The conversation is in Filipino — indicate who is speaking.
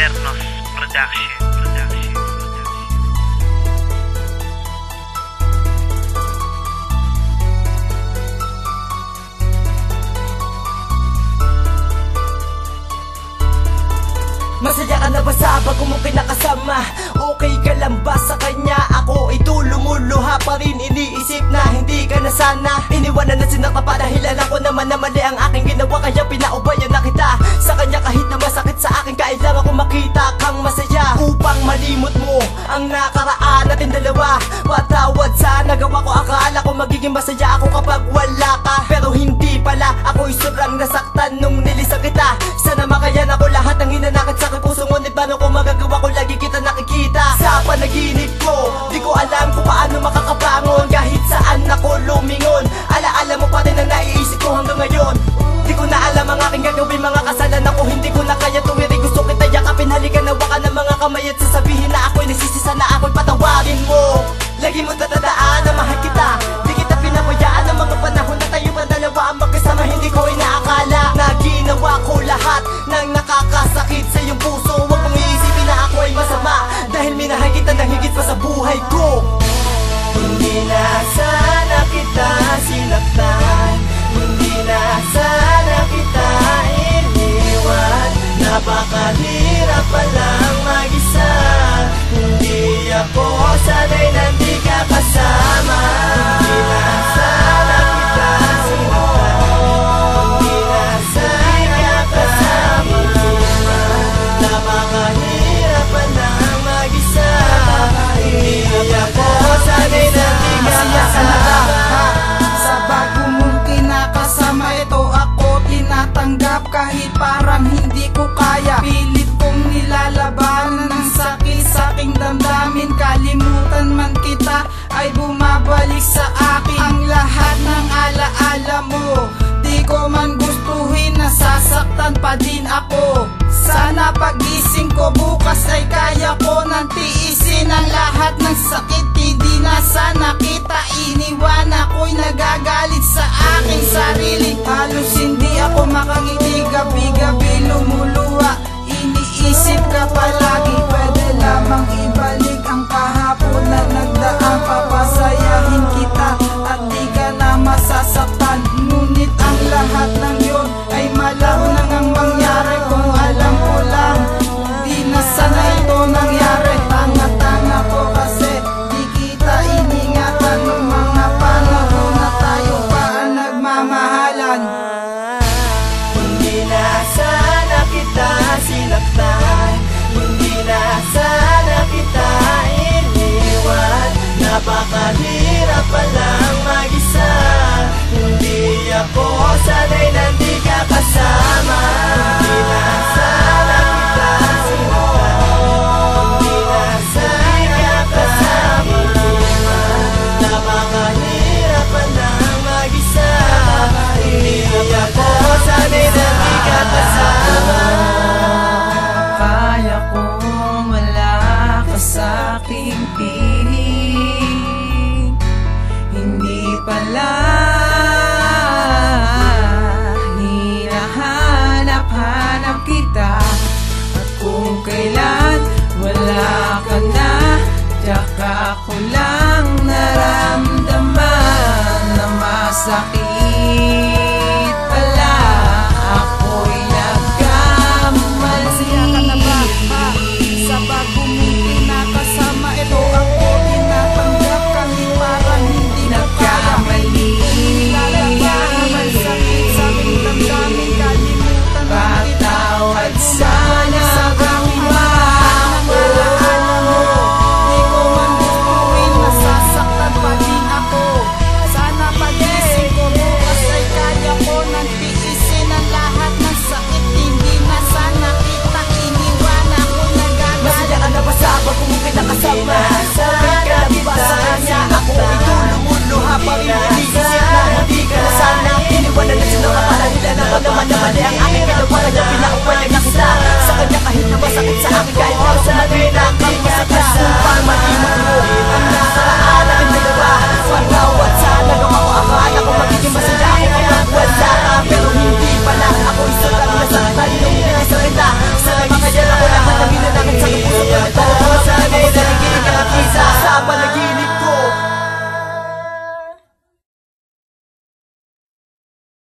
Speaker 1: Ternos Production.
Speaker 2: Masaya ka na ba sa bago mong kinakasama? Okay ka lang ba sa kanya? Ako ito lumuluha pa rin, iniisip na hindi ka na sana. Iniwanan na sinakta pa dahil alam ko naman na mali ang aking ginawa, kaya pinaubayan na kita sa kanya kahit na masakit sa akin. Kailangan ko makita kang masaya upang malimot mo ang nakaraan natin dalawa. Patawad sa nagawa ko, akala ko magiging masaya ako kapag wala ka, pero hindi pala. Ako'y sobrang nasaktan nung nilisan kita. Sana makayan ako lahat ng hinanakit sa aking puso, ngunit paano ko magagawa kung lagi kita nakikita sa panaginip ko? Di ko alam kung paano makakabangon kahit saan ako lumingon. Alaala mo pa rin ang naiisip ko hanggang ngayon. Di ko na alam ang aking gagawin, mga kasalanan ko hindi ko na kaya tuwiri. Gusto kita yakapin, halikan, hawakan ng mga kamay at sasabihin na ako'y nagsisisa, na ako'y patawarin mo. Lagi mo tatandaan na mahal kita, di kita pinabayaan ng mga panahon na tayo pa dalawa ang magkasama. Hindi ko inaakala na ginawa ko lahat ng nakakasakit sa iyong puso. Huwag mong iisipin na ako ay masama, dahil minahal kita ng higit pa sa buhay ko. Hindi na sana kita sinaktan, hindi na sana kita iniwan. Napakahirap palang mag-isa, hindi ako sanay na di ka kasama. Hindi na sana kita sinaktan, hindi na sana kasama. Napakahirap palang mag-isa, hindi ako sanay na di ka kasama.
Speaker 3: Sa bago mong kinakasama, ito ako tinatanggap kahit parang hindi ko kaya. Pilit kong nilalabanan ng sakit sa aking damdamin. Kalimutan man kita ay bumabalik sa akin ang lahat ng alaala mo. Di ko man gustuhin, nasasaktan pa din ako. Sana pagising ko bukas ay kaya ko nang tiisin ang lahat ng sakit. Hindi na sana kita iniwan, ako'y nagagalit sa aking sarili. Halos hindi ako makangiti, gabi-gabi lumuluha. Iniisip ka palagi, pwede lamang ibalik ang kahapon na nagdaan. Papasayahin kita at di ka na masasaktan. Ngunit ang lahat ng yun ay malamang ang mangyari. Kung alam ko lang, di na sana ito nangyari. Tanga-tanga ko kasi di kita iningatan ng mga panahon na tayo pa ang nagmamahalan.
Speaker 2: Hindi na sana kita sinaktan, hindi na sana kita iniwan. Napakahirap palang mag-isa, hindi ako sanay na di ka kasama.